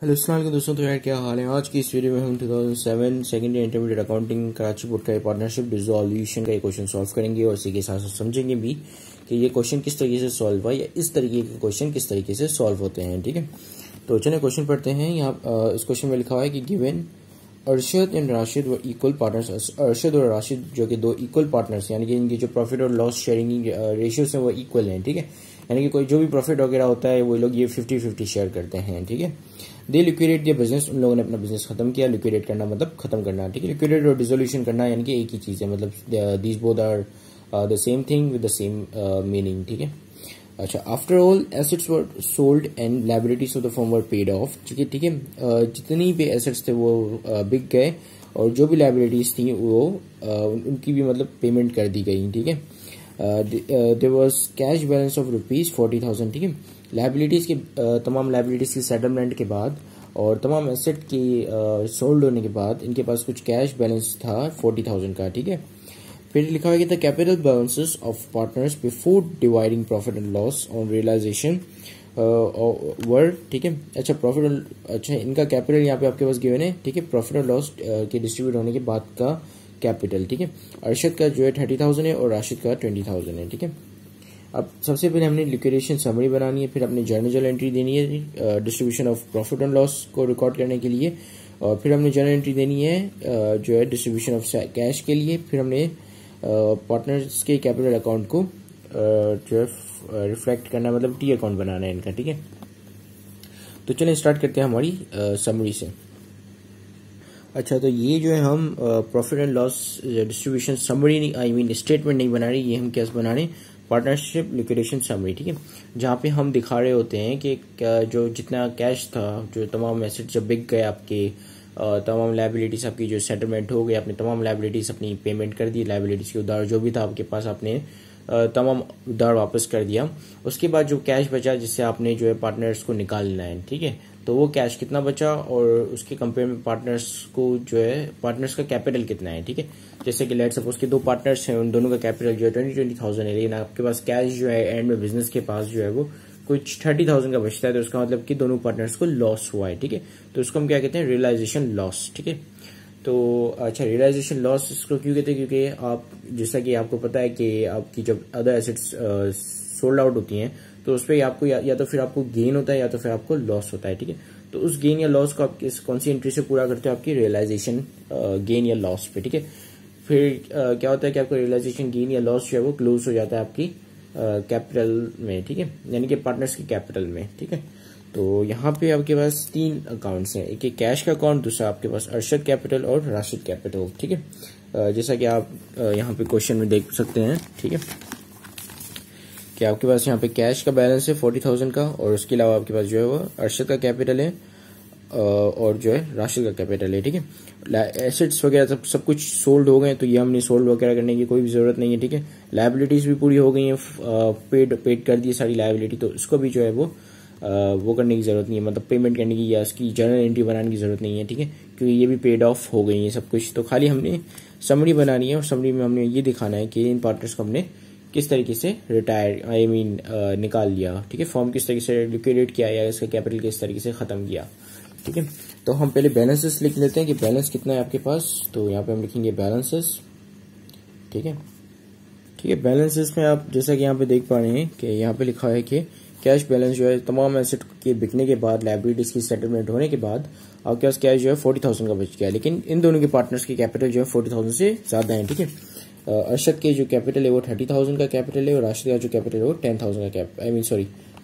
Hello अस्सलाम वालेकुम दोस्तों। तो यार क्या हाल है। आज की इस वीडियो में हम 2007 second year intermediate accounting Karachi board का पार्टनरशिप डिसोल्यूशन का क्वेश्चन सॉल्व करेंगे और इसी के साथ साथ समझेंगे भी कि ये क्वेश्चन किस तरीके से सॉल्व हुआ या इस तरीके के क्वेश्चन किस तरीके से सॉल्व होते हैं। ठीक है, तो चलिए क्वेश्चन पढ़ते हैं। यहाँ इस क्वेश्चन में लिखा हुआ है कि given Arshad and Rashid were equal partners. Arshad और राशिद जो कि दो इक्वल पार्टनर्स, यानी कि इनकी जो प्रॉफिट और लॉस शेयरिंग रेशियोज हैं वो इक्वल हैं। ठीक है, यानी कि कोई जो भी प्रॉफिट वगैरह होता है वो लोग ये 50-50 शेयर करते हैं। ठीक है, दे लिक्विडेट दिया बिजनेस, उन लोगों ने अपना बिजनेस खत्म किया। लिक्विडेट करना मतलब खत्म करना। ठीक है, लिक्विडेट और डिसोल्यूशन करना यानी कि एक ही चीज है, मतलब these both are the same thing with the same meaning. ठीक है, अच्छा, after all assets were sold and liabilities of the firm were paid off. ठीक है, जितनी भी एसेट्स थे वो बिक गए और जो भी लायबिलिटीज थी वो उनकी भी मतलब पेमेंट कर दी गई। ठीक है, there was cash balance of ₹40,000। ठीक है, लायबिलिटीज के तमाम लायबिलिटीज की सेटलमेंट के बाद और तमाम एसेट की सोल्ड होने के बाद इनके पास कुछ कैश बैलेंस था 40,000 का। ठीक है, फिर लिखा हुआ कि the capital balances of partners before dividing profit and loss on realisation वर। ठीक है, अच्छा प्रॉफिट, अच्छा इनका कैपिटल यहाँ पे आपके पास गिवन है। ठीक है, प्रॉफिट और लॉस के डिस्ट्रीब्यूट होने के बाद का कैपिटल। ठीक है, अरशद का जो है 30,000 है और राशिद का 20,000 है। ठीक है, अब सबसे पहले हमने लिक्विडेशन समरी बनानी है, फिर अपने जर्नल एंट्री देनी है distribution of profit and loss को रिकॉर्ड करने के लिए, और फिर हमने जर्नल एंट्री देनी है जो है डिस्ट्रीब्यूशन ऑफ कैश के लिए, फिर हमने पार्टनर्स के कैपिटल अकाउंट को जो है रिफ्लेक्ट करना, मतलब टी अकाउंट बनाना है इनका। ठीक है, तो चलिए स्टार्ट करते हैं हमारी समरी से। अच्छा, तो ये जो है हम profit and loss distribution summary, I mean statement नहीं बना रहे, ये हम क्या बना रहे, पार्टनरशिप लिक्विडेशन समरी। ठीक है, जहाँ पे हम दिखा रहे होते हैं कि जो जितना कैश था, जो तमाम एसेट जब बिक गए आपके, तमाम लायबिलिटीज आपकी जो सेटलमेंट हो गई, आपने तमाम लायबिलिटीज अपनी पेमेंट कर दी, लायबिलिटीज के उधार जो भी था आपके पास आपने तमाम उधार वापस कर दिया। उसके बाद जो कैश बचा जिससे आपने जो है पार्टनर्स को निकालना है। ठीक है, तो वो कैश कितना बचा और उसके कंपेयर में पार्टनर्स को जो है पार्टनर्स का कैपिटल कितना है। ठीक है, जैसे कि लेट सपोज के दो पार्टनर्स हैं, उन दोनों का कैपिटल जो है 20,000 है, लेकिन आपके पास कैश जो है एंड में बिजनेस के पास जो है वो कुछ 30,000 का बचता है, तो उसका मतलब कि दोनों पार्टनर्स को लॉस हुआ है। ठीक है, तो उसको हम क्या कहते हैं, रियलाइजेशन लॉस। ठीक है, तो अच्छा रियलाइजेशन लॉस इसको क्यों कहते हैं, क्योंकि आप जैसा कि आपको पता है कि आपकी जब अदर एसेट्स सोल्ड आउट होती हैं तो उस पर आपको या तो फिर आपको गेन होता है या तो फिर आपको लॉस होता है। ठीक है, तो उस गेन या लॉस को आप कौन सी एंट्री से पूरा करते हो, आपकी रियलाइजेशन गेन या लॉस पे। ठीक है, फिर क्या होता है कि आपका रियलाइजेशन गेन या लॉस जो है वो क्लोज हो जाता है आपकी कैपिटल में। ठीक है, यानी कि पार्टनर्स के कैपिटल में। ठीक है, तो यहाँ पे आपके पास तीन अकाउंट्स हैं, एक कैश का अकाउंट, दूसरा आपके पास अरशद कैपिटल और राशिद कैपिटल। ठीक है, जैसा कि आप यहाँ पे क्वेश्चन में देख सकते हैं। ठीक है, कि आपके पास यहाँ पे कैश का बैलेंस है 40,000 का, और उसके अलावा आपके पास जो है वो अरशद का कैपिटल है और जो है राशिद का कैपिटल है। ठीक है, एसेट्स वगैरह सब कुछ सोल्ड हो गए, तो ये हमने सोल्ड वगैरह करने की कोई भी जरूरत नहीं है। ठीक है, लायबिलिटीज भी पूरी हो गई हैं, पेड कर दी सारी लायबिलिटी, तो इसको भी जो है वो करने की जरूरत नहीं है, मतलब पेमेंट करने की या इसकी जर्नल एंट्री बनाने की जरूरत नहीं है। ठीक है, क्योंकि ये भी पेड ऑफ हो गई है सब कुछ, तो खाली हमने समरी बनानी है और समरी में हमने ये दिखाना है कि इन पार्टनर्स को हमने किस तरीके से रिटायर निकाल लिया। ठीक है, फॉर्म किस तरीके से लिक्विडेट किया या इसका कैपिटल किस तरीके से खत्म किया। ठीक है, तो हम पहले बैलेंसेस लिख लेते हैं कि बैलेंस कितना है आपके पास, तो यहाँ पे हम लिखेंगे बैलेंसेस। ठीक है, बैलेंसेस में आप जैसा कि यहाँ पे देख पा रहे हैं कि यहाँ पे लिखा है कि कैश बैलेंस जो है तमाम एसेट के बिकने के बाद, लायबिलिटीज की सेटलमेंट होने के बाद आपके पास कैश जो है 40,000 का बच गया, लेकिन इन दोनों के पार्टनर्स की कैपिटल जो है 40,000 से ज्यादा है। ठीक है, अरशद के जो कैपिटल है वो 30,000 का कैपिटल है और राशिद का जो कैपिटल है वो 20,000 का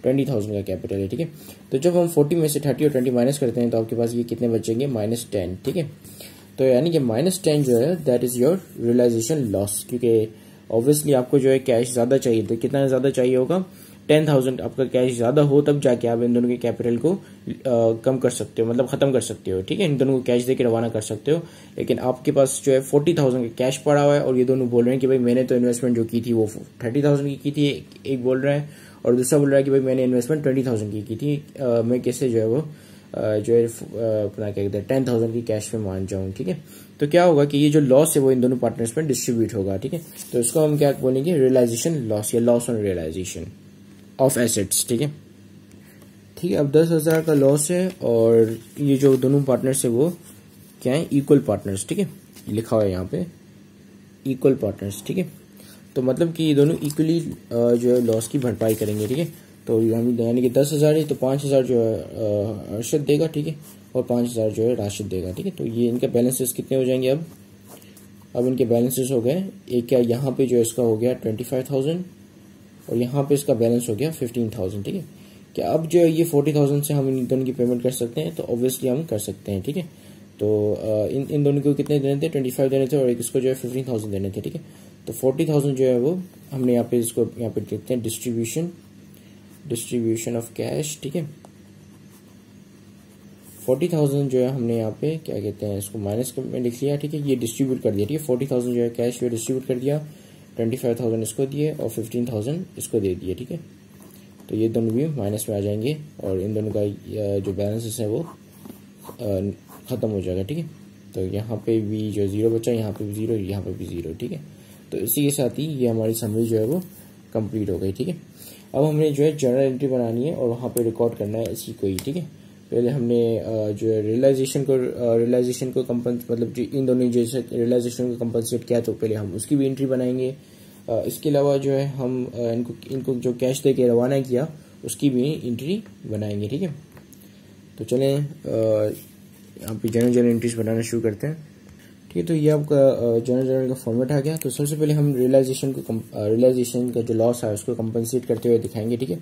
20,000 का कैपिटल है। ठीक है, तो जब हम 40 में से 30 और 20 माइनस करते हैं तो आपके पास ये कितने बचेंगे, -10। ठीक है, तो यानी कि -10 जो है that is your realisation loss, क्योंकि ऑब्वियसली आपको जो है कैश ज्यादा चाहिए, तो कितना ज्यादा चाहिए होगा, 10,000 आपका कैश ज्यादा हो तब जाके आप इन दोनों के कैपिटल को कम कर सकते हो, मतलब खत्म कर सकते हो। ठीक है, इन दोनों को कैश देके रवाना कर सकते हो, लेकिन आपके पास जो है 40,000 का कैश पड़ा हुआ है और ये दोनों बोल रहे हैं कि भाई मैंने तो इन्वेस्टमेंट जो की थी वो 30,000 की थी, एक बोल रहा है और दूसरा बोल रहा है कि भाई मैंने इन्वेस्टमेंट 20,000 की थी, मैं कैसे जो है वो जो है अपना क्या कहते हैं 10,000 की कैश में मान जाऊं। ठीक है, तो क्या होगा कि ये जो लॉस है वो इन दोनों पार्टनर्स में डिस्ट्रीब्यूट होगा। ठीक है, तो इसको हम क्या बोलेंगे, रियलाइजेशन लॉस या loss on realisation of assets. ठीक ठीक है। अब 10,000 का लॉस है और ये जो दोनों पार्टनर्स है वो क्या है, इक्वल पार्टनर्स, ठीक है, लिखा हुआ है यहाँ पे इक्वल पार्टनर्स, ठीक है। तो मतलब कि ये दोनों इक्वली जो है लॉस की भरपाई करेंगे, ठीक है। तो यानी कि 10,000 है तो 5,000 जो है अर्शद देगा, ठीक है, और 5,000 जो है राशिद देगा, ठीक है। तो ये इनके बैलेंसेस कितने हो जाएंगे अब इनके बैलेंसेस हो गए, एक क्या यहाँ पे जो इसका हो गया 25,000 और यहाँ पे इसका बैलेंस हो गया 15,000, ठीक है। क्या अब जो ये 40,000 से हम इन दोनों की पेमेंट कर सकते हैं? तो ऑब्वियसली हम कर सकते हैं, ठीक है। तो इन दोनों को कितने देने थे, 25 देने थे और एक इसको जो है 15,000 देने थे, ठीक है। तो 40,000 जो है वो हमने यहाँ पे इसको यहाँ पे देखते हैं डिस्ट्रीब्यूशन ऑफ कैश, ठीक है। 40,000 जो है हमने यहाँ पे क्या कहते हैं इसको माइनस में लिख लिया, ठीक है, ये डिस्ट्रीब्यूट कर दिया, ठीक है। 40,000 जो है कैश ये डिस्ट्रीब्यूट कर दिया, 25,000 इसको दिए और 15,000 इसको दे दिए, ठीक है। तो ये दोनों भी माइनस में आ जाएंगे और इन दोनों का जो बैलेंसेस है वो ख़त्म हो जाएगा, ठीक है। तो यहाँ पे भी जो 0 बचा, यहाँ पे भी 0, यहाँ पे भी 0, ठीक है। तो इसी के साथ ही ये हमारी समरी जो है वो कंप्लीट हो गई, ठीक है। अब हमने जो है जर्नल एंट्री बनानी है और वहाँ पे रिकॉर्ड करना है इसी को ही, ठीक है। पहले हमने जो है रियलाइजेशन को मतलब जो इन दोनों जैसे रियलाइजेशन को कंपनसेट किया तो पहले हम उसकी भी एंट्री बनाएंगे। इसके अलावा जो है हम इनको जो कैश दे के रवाना किया उसकी भी एंट्री बनाएंगे, ठीक है। तो चलें यहाँ पे जर्नल एंट्रीज बनाना शुरू करते हैं, ठीक है। तो ये आपका जर्नल का फॉर्मेट आ गया। तो सबसे पहले हम रियलाइजेशन का जो लॉस है उसको कंपनसेट करते हुए दिखाएंगे, ठीक है।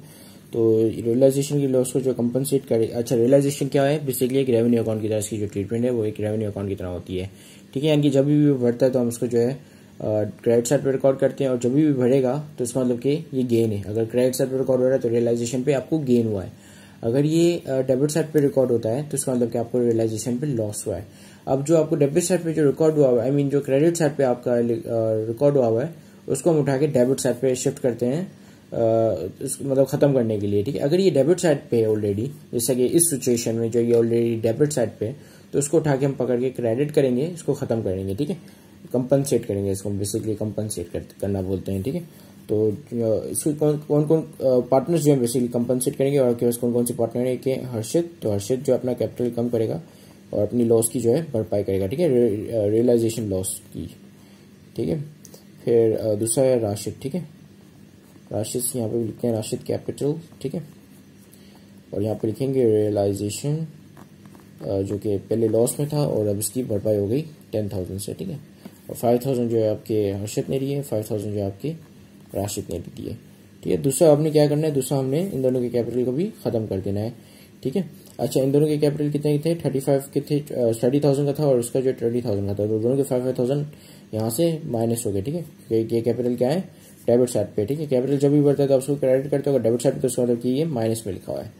तो रियलाइजेशन की लॉस को जो कंपनसेट करे, अच्छा रियलाइजेशन क्या है, बेसिकली एक रेवेन्यू अकाउंट की तरह इसकी जो ट्रीटमेंट है वो एक रेवेन्यू अकाउंट की तरह होती है, ठीक है। यानी कि जब भी बढ़ता है तो हम उसको जो है क्रेडिट साइड पे रिकॉर्ड करते हैं और जब भी बढ़ेगा तो इसका मतलब कि ये गेन है। अगर क्रेडिट साइड पे रिकॉर्ड हो रहा है तो रियलाइजेशन पे आपको गेन हुआ है, अगर ये डेबिट साइड पे रिकॉर्ड होता है तो इसका मतलब कि आपको रियलाइजेशन पे लॉस हुआ है। अब जो आपको डेबिट साइड पे जो रिकॉर्ड हुआ हुआ है, आई मीन जो क्रेडिट साइड पे आपका रिकॉर्ड हुआ हुआ है उसको हम उठा के डेबिट साइड पे शिफ्ट करते हैं, मतलब खत्म करने के लिए, ठीक है। अगर ये डेबिट साइड पे है ऑलरेडी, जैसे कि इस सिचुएशन में जो ये ऑलरेडी डेबिट साइड पे तो उसको उठा के हम पकड़ के क्रेडिट करेंगे, इसको खत्म करेंगे, ठीक है, कंपनसेट करेंगे, इसको बेसिकली कंपनसेट करना बोलते हैं, ठीक है। तो इसको कौन कौन पार्टनर्स जो है बेसिकली कंपनसेट करेंगे और आपके पास कौन कौन से पार्टनर है कि हर्षित, तो हर्षित जो अपना कैपिटल कम करेगा और अपनी लॉस की जो है भरपाई करेगा, ठीक है, रियलाइजेशन लॉस की, ठीक है। फिर दूसरा है राशिद, ठीक है, राशिद यहाँ पे लिखते हैं राशिद कैपिटल, ठीक है, और यहाँ पे लिखेंगे रियलाइजेशन जो कि पहले लॉस में था और अब इसकी भरपाई हो गई 10,000 से, ठीक है। और 5,000 जो है आपके हर्षित ने दिए, 5,000 जो आपके राशिद ने भी दिए, ठीक है। दूसरा आपने क्या करना है, दूसरा हमने इन दोनों के कैपिटल को भी खत्म कर देना है, ठीक है। अच्छा इन दोनों के कैपिटल कितने थे, 35 के थे, 30,000 का था और उसका जो 20,000 का था, तो दोनों के 5,000 यहाँ से माइनस हो गए, ठीक है। ये कैपिटल क्या है, डेबिट साइड पे, ठीक है। कैपिटल जब भी बढ़ता है तो उसको क्रेडिट करते हो, डेबिट साइड पे तो उसका मतलब कि ये माइनस में लिखा हुआ है,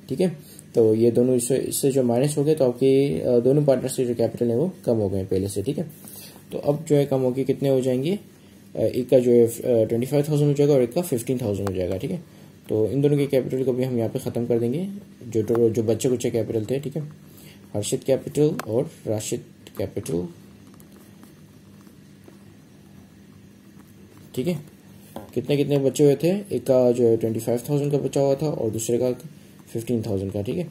ठीक है। तो ये दोनों इससे जो माइनस हो गए तो आपके दोनों पार्टनर से जो कैपिटल है वो कम हो गए पहले से, ठीक है। तो अब जो है कम होके कितने हो जाएंगे, एक का जो है 25,000 हो जाएगा और एक का 15,000 हो जाएगा, ठीक है। तो इन दोनों के कैपिटल को भी हम यहाँ पे खत्म कर देंगे, जो बच्चे कुछ कैपिटल थे, ठीक है, हर्षित कैपिटल और राशिद कैपिटल, ठीक है। कितने कितने बचे हुए थे, एक का जो है 25,000 का बचा हुआ था और दूसरे का 15,000 का, ठीक है।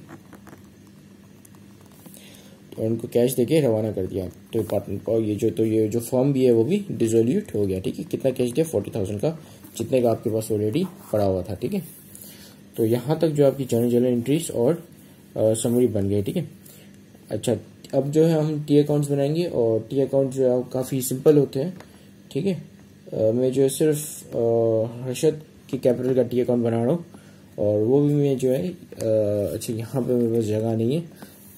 तो उनको कैश देके रवाना कर दिया, तो पार्टनर और ये जो फॉर्म भी है वो भी डिसोल्यूट हो गया, ठीक है। कितना कैश दिया, 40,000 का, जितने का आपके पास ऑलरेडी पड़ा हुआ था, ठीक है। तो यहाँ तक जो आपकी जर्नल एंट्रीज और समरी बन गई, ठीक है। अच्छा अब जो है हम टी अकाउंट्स बनाएंगे और टी अकाउंट जो है काफ़ी सिंपल होते हैं, ठीक है। मैं जो है सिर्फ हर्षद की कैपिटल का टी अकाउंट बना रहा हूँ और वो भी मैं जो है अच्छा यहाँ पे मेरे पास जगह नहीं है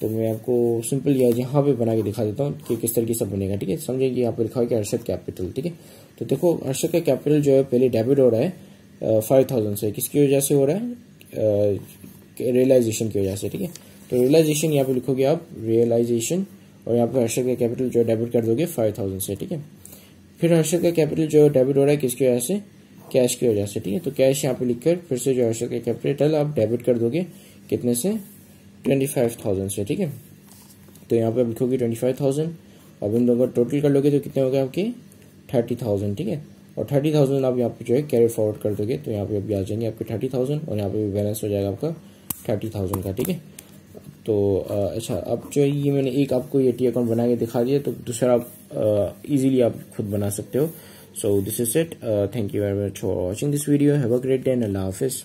तो मैं आपको सिंपल यहाँ पे बना के दिखा देता हूँ कि किस तरीके से बनेगा, ठीक है। समझिए कि यहाँ पे लिखा है कि हर्षद कैपिटल, ठीक है। तो देखो हर्षद का कैपिटल जो है पहले डेबिट हो रहा है 5,000 से, किसकी वजह से हो रहा है, रियलाइजेशन की वजह से, ठीक है। तो रियलाइजेशन यहाँ पे लिखोगे आप रियलाइजेशन और यहाँ पे हर्षद का कैपिटल जो है डेबिट कर दोगे 5,000 से, ठीक है। फिर हर्षद का कैपिटल जो डेबिट हो रहा है किसकी वजह से, कैश की वजह से, ठीक है। तो कैश यहाँ पे लिखकर फिर से जो हर्षद का कैपिटल आप डेबिट कर दोगे कितने से, 25,000 से, ठीक है। तो यहाँ पे आप लिखोगे 25,000, अब इन दोनों का टोटल कर लोगे तो कितने हो गए आपके 30,000, ठीक है। और 30,000 आप यहाँ पे जो है कैरी फॉरवर्ड कर दोगे तो यहाँ पे अभी आ जाएंगे आपके 30,000 और यहाँ पे भी बैलेंस हो जाएगा आपका 30,000 का, ठीक है। तो अच्छा, अब जो ये मैंने एक आपको ये टी अकाउंट बना के दिखा दिया, तो दूसरा आप इजीली आप खुद बना सकते हो। So this is it, thank you very much for watching this video, have a great day and अल्लाह हाफिज़।